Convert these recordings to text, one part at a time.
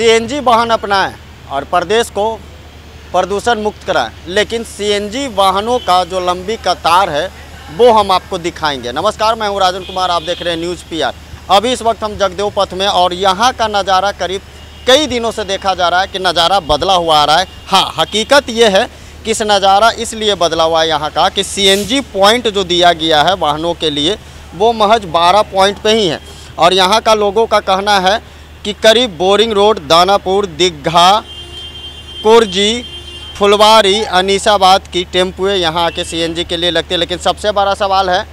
CNG वाहन अपनाएं और प्रदेश को प्रदूषण मुक्त कराएं, लेकिन सीएनजी वाहनों का जो लंबी कतार है वो हम आपको दिखाएंगे। नमस्कार, मैं हूं राजन कुमार, आप देख रहे हैं न्यूज़ पीआर। अभी इस वक्त हम जगदेव पथ में और यहाँ का नज़ारा करीब कई दिनों से देखा जा रहा है कि नज़ारा बदला हुआ आ रहा है। हाँ, हकीकत ये है कि इस नज़ारा इसलिए बदला हुआ है यहाँ का कि सीएनजी पॉइंट जो दिया गया है वाहनों के लिए वो महज 12 पॉइंट पे ही है। और यहाँ का लोगों का कहना है कि करीब बोरिंग रोड, दानापुर, दीघा, कुर्जी, फुलवारी, अनीसाबाद की टेम्पुएँ यहाँ आके सीएनजी के लिए लगती है। लेकिन सबसे बड़ा सवाल है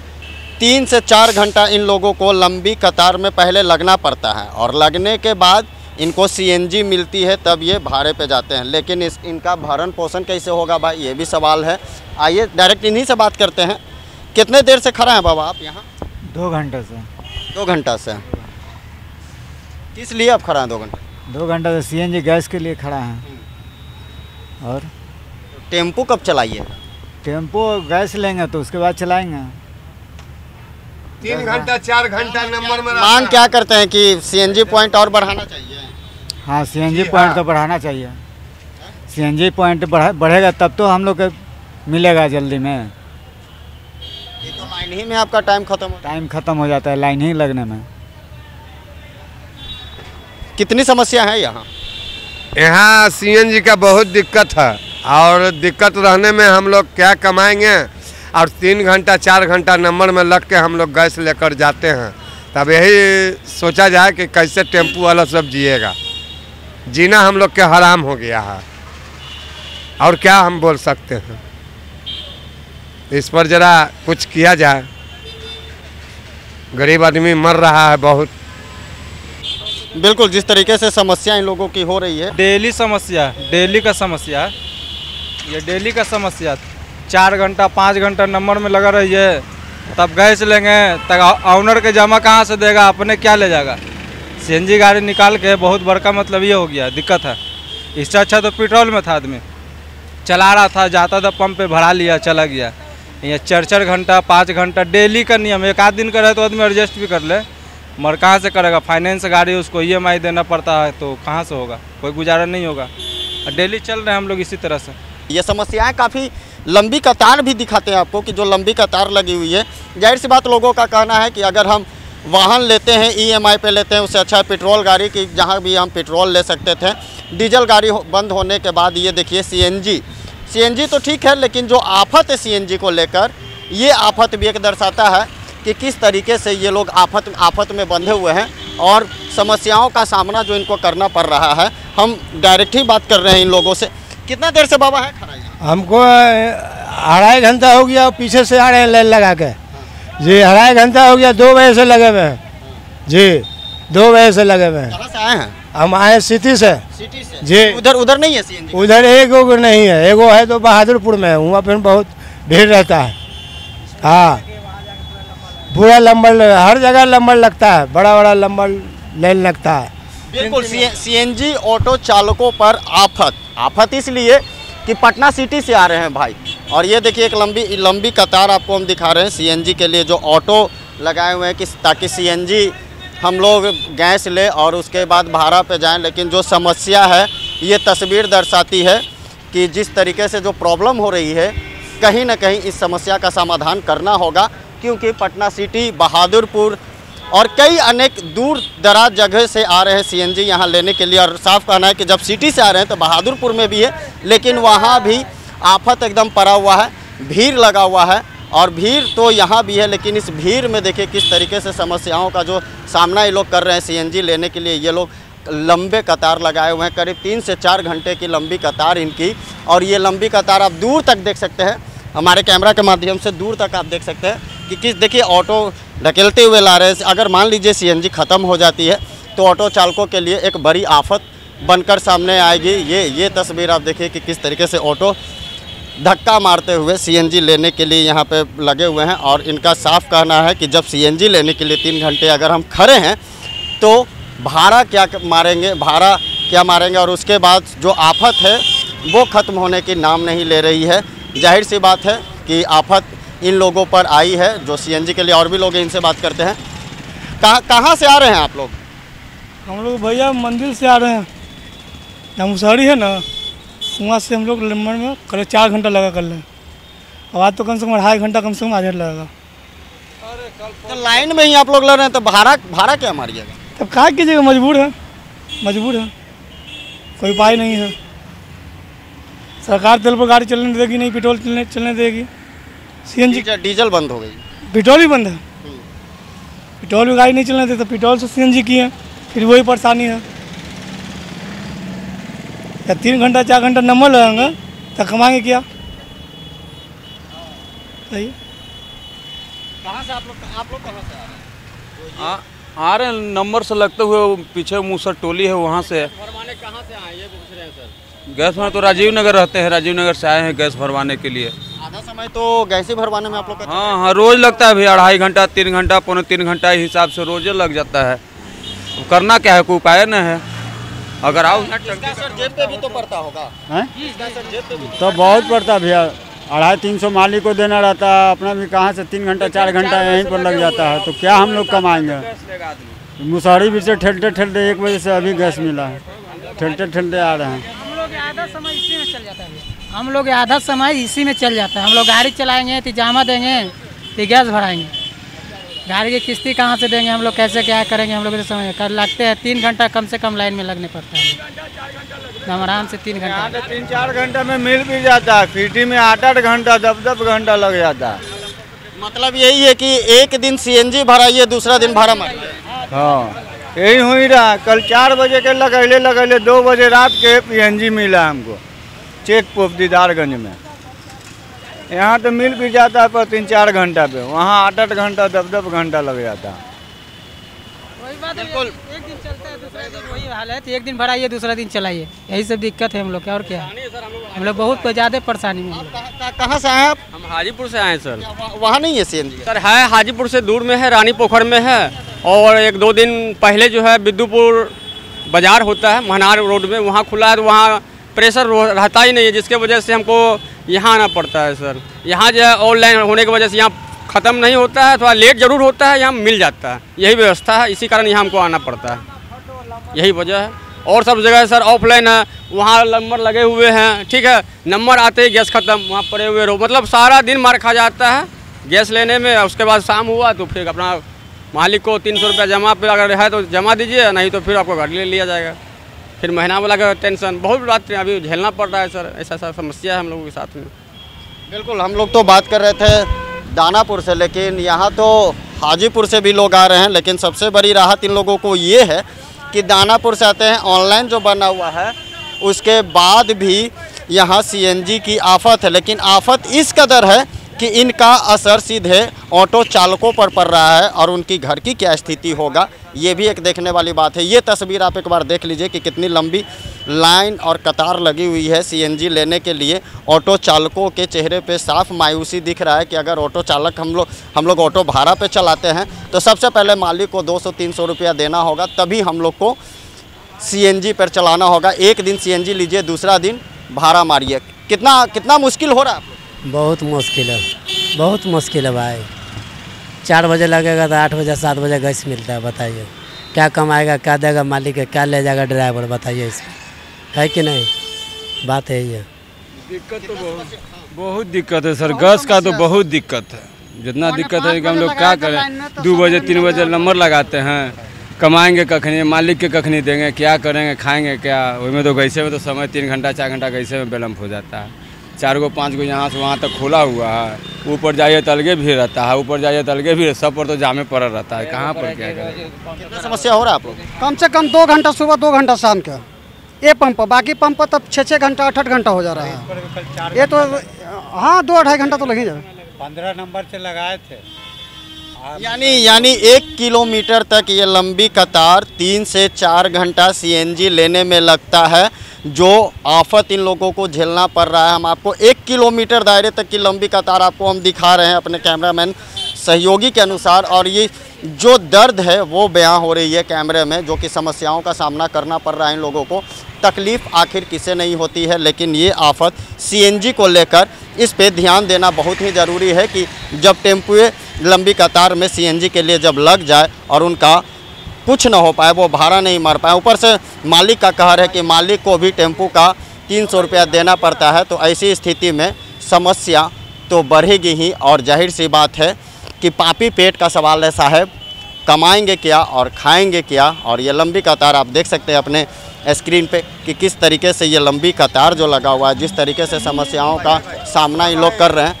3 से 4 घंटा इन लोगों को लंबी कतार में पहले लगना पड़ता है और लगने के बाद इनको सीएनजी मिलती है, तब ये भाड़े पे जाते हैं। लेकिन इनका भरण पोषण कैसे होगा भाई, ये भी सवाल है। आइए डायरेक्ट इन्हीं से बात करते हैं। कितने देर से खड़ा हैं बाबा आप यहाँ? 2 घंटे से। 2 घंटा से। किस लिए आप खड़ा हैं 2 घंटे? 2 घंटा से सीएनजी गैस के लिए खड़ा है। और टेम्पो कब चलाइए? टेम्पो गैस लेंगे तो उसके बाद चलाएंगे। 3 घंटा 4 घंटा नंबर में मांग क्या करते हैं कि सीएनजी पॉइंट और बढ़ाना चाहिए? हाँ, सीएनजी पॉइंट तो बढ़ाना चाहिए। सीएनजी पॉइंट बढ़ेगा तब तो हम लोग को मिलेगा जल्दी में। ये तो लाइन ही में आपका टाइम खत्म हो जाता है लाइन ही लगने में। कितनी समस्या है यहाँ? यहाँ सीएनजी का बहुत दिक्कत है और दिक्कत रहने में हम लोग क्या कमाएंगे। और 3 घंटा 4 घंटा नंबर में लग के हम लोग गैस लेकर जाते हैं। तब यही सोचा जाए कि कैसे टेम्पू वाला सब जिएगा। जीना हम लोग के हराम हो गया है और क्या हम बोल सकते हैं। इस पर ज़रा कुछ किया जाए, गरीब आदमी मर रहा है बहुत। बिल्कुल, जिस तरीके से समस्या इन लोगों की हो रही है, डेली का समस्या, ये डेली का समस्या। 4 घंटा 5 घंटा नंबर में लगा रही है, तब गैस लेंगे तब ऑनर के जमा कहाँ से देगा, अपने क्या ले जाएगा। सीएनजी गाड़ी निकाल के बहुत बड़का मतलब ये हो गया, दिक्कत है। इससे अच्छा तो पेट्रोल में था, आदमी चला रहा था, जाता था पंप पे भरा लिया चला गया। ये 4 घंटा 5 घंटा डेली का नियम। एक आध दिन का रहे तो आदमी एडजस्ट भी कर ले, मगर कहाँ से करेगा। फाइनेंस गाड़ी उसको EMI देना पड़ता है तो कहाँ से होगा, कोई गुजारा नहीं होगा। डेली चल रहे हैं हम लोग इसी तरह से। ये समस्याएं काफ़ी लंबी कतार भी दिखाते हैं आपको कि जो लंबी कतार लगी हुई है। जाहिर सी बात, लोगों का कहना है कि अगर हम वाहन लेते हैं EMI पे लेते हैं, उससे अच्छा पेट्रोल गाड़ी की जहाँ भी हम पेट्रोल ले सकते थे। डीजल गाड़ी बंद होने के बाद ये देखिए सीएनजी तो ठीक है, लेकिन जो आफत है सीएनजी को लेकर, ये आफत भी एक दर्शाता है कि किस तरीके से ये लोग आफत में बंधे हुए हैं और समस्याओं का सामना जो इनको करना पड़ रहा है। हम डायरेक्ट ही बात कर रहे हैं इन लोगों से। कितना देर से बाबा है खड़ा? हमको 2.5 घंटा हो गया, पीछे से आ रहे हैं लाइन लगा के जी। 2.5 घंटा हो गया, 2 बजे से लगे हुए हैं जी। 2 बजे से लगे हुए हैं। कहाँ से आए हैं? हम आए सिटी से जी। उधर नहीं है सीएनजी? उधर एगो नहीं है, एगो है तो बहादुरपुर में है, वहाँ पर बहुत भीड़ रहता है। हाँ, पूरा लंबर, हर जगह लंबर लगता है, बड़ा लंबर लाइन लगता है। बिल्कुल, सीएनजी ऑटो चालकों पर आफत इसलिए कि पटना सिटी से आ रहे हैं भाई। और ये देखिए एक लंबी कतार आपको हम दिखा रहे हैं सीएनजी के लिए, जो ऑटो लगाए हुए हैं कि ताकि सीएनजी हम लोग गैस ले और उसके बाद भाड़ा पे जाएं। लेकिन जो समस्या है ये तस्वीर दर्शाती है कि जिस तरीके से जो प्रॉब्लम हो रही है, कहीं ना कहीं इस समस्या का समाधान करना होगा। क्योंकि पटना सिटी, बहादुरपुर और कई अनेक दूर दराज जगह से आ रहे हैं सीएनजी यहाँ लेने के लिए। और साफ कहना है कि जब सिटी से आ रहे हैं तो बहादुरपुर में भी है, लेकिन वहाँ भी आफत एकदम पड़ा हुआ है, भीड़ लगा हुआ है। और भीड़ तो यहाँ भी है, लेकिन इस भीड़ में देखिए किस तरीके से समस्याओं का जो सामना ये लोग कर रहे हैं सीएनजी लेने के लिए। ये लोग लंबे कतार लगाए हुए हैं, करीब 3 से 4 घंटे की लंबी कतार इनकी। और ये लंबी कतार आप दूर तक देख सकते हैं, हमारे कैमरा के माध्यम से दूर तक आप देख सकते हैं कि किस देखिए ऑटो ढकेलते हुए ला रहे हैं। अगर मान लीजिए सीएनजी ख़त्म हो जाती है तो ऑटो चालकों के लिए एक बड़ी आफत बनकर सामने आएगी। ये तस्वीर आप देखिए कि किस तरीके से ऑटो धक्का मारते हुए सीएनजी लेने के लिए यहाँ पे लगे हुए हैं। और इनका साफ कहना है कि जब सीएनजी लेने के लिए 3 घंटे अगर हम खड़े हैं तो भाड़ा क्या मारेंगे और उसके बाद जो आफत है वो ख़त्म होने की नाम नहीं ले रही है। जाहिर सी बात है कि आफत इन लोगों पर आई है जो सीएनजी के लिए। और भी लोग हैं, इनसे बात करते हैं। कहाँ से आ रहे हैं आप लोग? हम लोग भैया मंदिर से आ रहे हैं। यहाँ मुसहरी है ना, वहाँ से हम लोग नंबर में कल 4 घंटा लगा कर लें। अब आज तो कम से कम 2.5 घंटा, कम से कम आधा लगेगा। तो लाइन में ही आप लोग लग रहे हैं, तो भाड़ा क्या मारिएगा? तब क्या कीजिएगा, मजबूर है, कोई उपाय नहीं है। सरकार तेल पर गाड़ी चलने देगी नहीं, पेट्रोल चलने देगी। सीएनजी डीजल बंद हो गई, पेट्रोल भी बंद है, पेट्रोल भी गाड़ी नहीं चलने देता, पेट्रोल से सीएनजी की है, फिर वही परेशानी है। या 3 घंटा 4 घंटा नंबर लगाएंगे तो कमाएंगे क्या? सही। कहाँ से आप लोग कहाँ से आ रहे हैं? आ रहे हैं नंबर से लगते हुए, पीछे मूसर टोली है वहाँ से। भरवाने कहाँ से आए ये पूछ रहे हैं सर? गैस में तो राजीव नगर रहते हैं, राजीव नगर से आए हैं गैस भरवाने के लिए। आधा समय तो गैस ही भरवाने में आप लोग का? हाँ, रोज़ लगता है भैया, 2.5 घंटा 3 घंटा 2.25 घंटा हिसाब से रोज़ लग जाता है। तो करना क्या है, कोई उपाय न है। अगर आओ सर जेब पे भी तो पड़ता होगा, सर जेब पे भी तो बहुत पड़ता भैया, 250-300 मालिक को देना रहता है, अपना भी कहाँ से 3 घंटा 4 घंटा यहीं पर लग जाता है, तो क्या हम लोग कमाएंगे? मुसहरी भी से ठेलते 1 बजे से अभी गैस मिला है, ठेलते आ रहे हैं। हम लोग आधा समय इसी में चल जाता है, हम लोग आधा समय इसी में चल जाता है। हम लोग गाड़ी चलाएंगे तो जामा देंगे तो गैस भराएंगे, गाड़ी की किस्ती कहाँ से देंगे, हम लोग कैसे क्या करेंगे? हम लोग तो समय कर लगते हैं 3 घंटा कम से कम लाइन में लगने पड़ता है, हम आराम से 3 घंटा। 3-4 घंटा में मिल भी जाता है, सिटी में 8-8 घंटा 10-10 घंटा लग जाता है। मतलब यही है कि एक दिन सीएनजी भराइए, दूसरा दिन भाड़ा मारिए। हाँ, यही हो ही रहा। कल 4 बजे के लगैले 2 बजे रात के पीएनजी मिला हमको चेक पोस्ट दीदारगंज में। यहाँ तो मिल भी जाता है पर 3-4 घंटा पे, वहाँ 8-8 घंटा 10-10 घंटा लग जाता है। वही बात है, एक दिन चलता है दूसरा दिन वही हाल है, तो एक दिन भराइए दूसरा दिन चलाइए, यही सब दिक्कत है हम लोग, क्या और क्या है? हम लोग बहुत ज़्यादा परेशानी में। कहाँ से आए आप? हम हाजीपुर से आए सर। वहाँ नहीं है सीएनजी? सर है, हाजीपुर से दूर में है, रानी पोखर में है। और 1-2 दिन पहले जो है बिद्दुपुर बाज़ार होता है महनार रोड में, वहाँ खुला है, तो वहाँ प्रेशर रहता ही नहीं है, जिसके वजह से हमको यहाँ आना पड़ता है सर। यहाँ जो है ऑनलाइन होने की वजह से यहाँ ख़त्म नहीं होता है, थोड़ा लेट ज़रूर होता है, यहाँ मिल जाता है, यही व्यवस्था है, इसी कारण यहाँ हमको आना पड़ता है, यही वजह है। और सब जगह सर ऑफलाइन है, वहाँ नंबर लगे हुए हैं, ठीक है, नंबर आते ही गैस ख़त्म, वहाँ पड़े हुए रहो, मतलब सारा दिन मार खा जाता है गैस लेने में। उसके बाद शाम हुआ तो फिर अपना मालिक को 300 रुपया जमा पे अगर है तो जमा दीजिए, नहीं तो फिर आपको घर ले लिया जाएगा। फिर महीना वाला का टेंशन, बहुत बात अभी झेलना पड़ रहा है सर, ऐसा समस्या है हम लोगों के साथ में। बिल्कुल, हम लोग तो बात कर रहे थे दानापुर से, लेकिन यहाँ तो हाजीपुर से भी लोग आ रहे हैं। लेकिन सबसे बड़ी राहत इन लोगों को ये है कि दानापुर से आते हैं, ऑनलाइन जो बना हुआ है उसके बाद भी यहाँ सीएनजी की आफत है। लेकिन आफत इस कदर है कि इनका असर सीधे ऑटो चालकों पर पड़ रहा है, और उनकी घर की क्या स्थिति होगा ये भी एक देखने वाली बात है। ये तस्वीर आप एक बार देख लीजिए कि कितनी लंबी लाइन और कतार लगी हुई है सीएनजी लेने के लिए। ऑटो चालकों के चेहरे पे साफ मायूसी दिख रहा है कि अगर ऑटो चालक हम लोग ऑटो भाड़ा पे चलाते हैं तो सबसे पहले मालिक को 200-300 रुपया देना होगा, तभी हम लोग को सीएनजी पर चलाना होगा। एक दिन सीएनजी लीजिए, दूसरा दिन भाड़ा मारिए, कितना मुश्किल हो रहा है? बहुत मुश्किल है, बहुत मुश्किल है भाई। 4 बजे लगेगा तो 8 बजे 7 बजे गैस मिलता है, बताइए क्या कमाएगा, क्या देगा मालिक है, क्या ले जाएगा ड्राइवर, बताइए इसमें है कि नहीं? बात है ये दिक्कत तो बहुत दिक्कत है सर, गैस का तो बहुत दिक्कत है। जितना दिक्कत है कि हम लोग क्या करें, 2 बजे 3 बजे नंबर लगाते हैं, कमाएंगे कखनी, मालिक के कखनी देंगे, क्या करेंगे, खाएंगे क्या? उसमें तो गैसे में तो समय 3 घंटा 4 घंटा गैसे में विलम्ब हो जाता है। 4 गो 5 गो यहाँ से वहाँ तक खुला हुआ है, ऊपर जाइए तो अलगे भी रहता है, ऊपर जाइए तो अलगे भी, सब पर तो जामे पड़ा रहता है, कहाँ पर क्या करें? कितना समस्या हो रहा है आप लोग? कम से कम 2 घंटा सुबह 2 घंटा शाम का ये पंप पर, बाकी पंप पर तब 6-6 घंटा 8-8 घंटा हो जा रहा है। ये तो हाँ 2-2.5 घंटा तो लग ही जाए। 15 नंबर से लगाए थे, यानी 1 किलोमीटर तक ये लंबी कतार 3 से 4 घंटा सीएनजी लेने में लगता है, जो आफत इन लोगों को झेलना पड़ रहा है। हम आपको 1 किलोमीटर दायरे तक की लंबी कतार आपको हम दिखा रहे हैं अपने कैमरामैन सहयोगी के अनुसार, और ये जो दर्द है वो बयां हो रही है कैमरे में, जो कि समस्याओं का सामना करना पड़ रहा है इन लोगों को। तकलीफ़ आखिर किसे नहीं होती है, लेकिन ये आफत सीएनजी को लेकर इस पे ध्यान देना बहुत ही ज़रूरी है कि जब टेम्पुए लंबी कतार में सीएनजी के लिए जब लग जाए और उनका कुछ न हो पाए, वो भाड़ा नहीं मार पाए। ऊपर से मालिक का कहर है कि मालिक को भी टेम्पू का 300 रुपया देना पड़ता है। तो ऐसी स्थिति में समस्या तो बढ़ेगी ही, और जाहिर सी बात है कि पापी पेट का सवाल है साहब, कमाएंगे क्या और खाएंगे क्या। और ये लंबी कतार आप देख सकते हैं अपने स्क्रीन पे कि किस तरीके से ये लंबी कतार जो लगा हुआ है, जिस तरीके से समस्याओं का सामना इन लोग कर रहे हैं,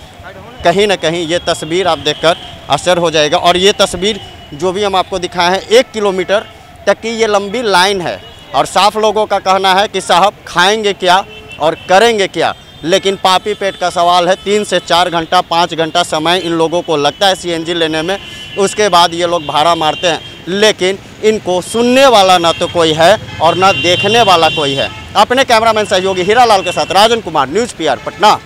कहीं ना कहीं ये तस्वीर आप देखकर असर हो जाएगा। और ये तस्वीर जो भी हम आपको दिखाए हैं 1 किलोमीटर तक की ये लंबी लाइन है, और साफ लोगों का कहना है कि साहब खाएंगे क्या और करेंगे क्या। लेकिन पापी पेट का सवाल है, 3 से 4 घंटा 5 घंटा समय इन लोगों को लगता है सीएनजी लेने में, उसके बाद ये लोग भाड़ा मारते हैं। लेकिन इनको सुनने वाला ना तो कोई है और ना देखने वाला कोई है। अपने कैमरामैन सहयोगी हीरालाल के साथ राजन कुमार, न्यूज़ PR पटना।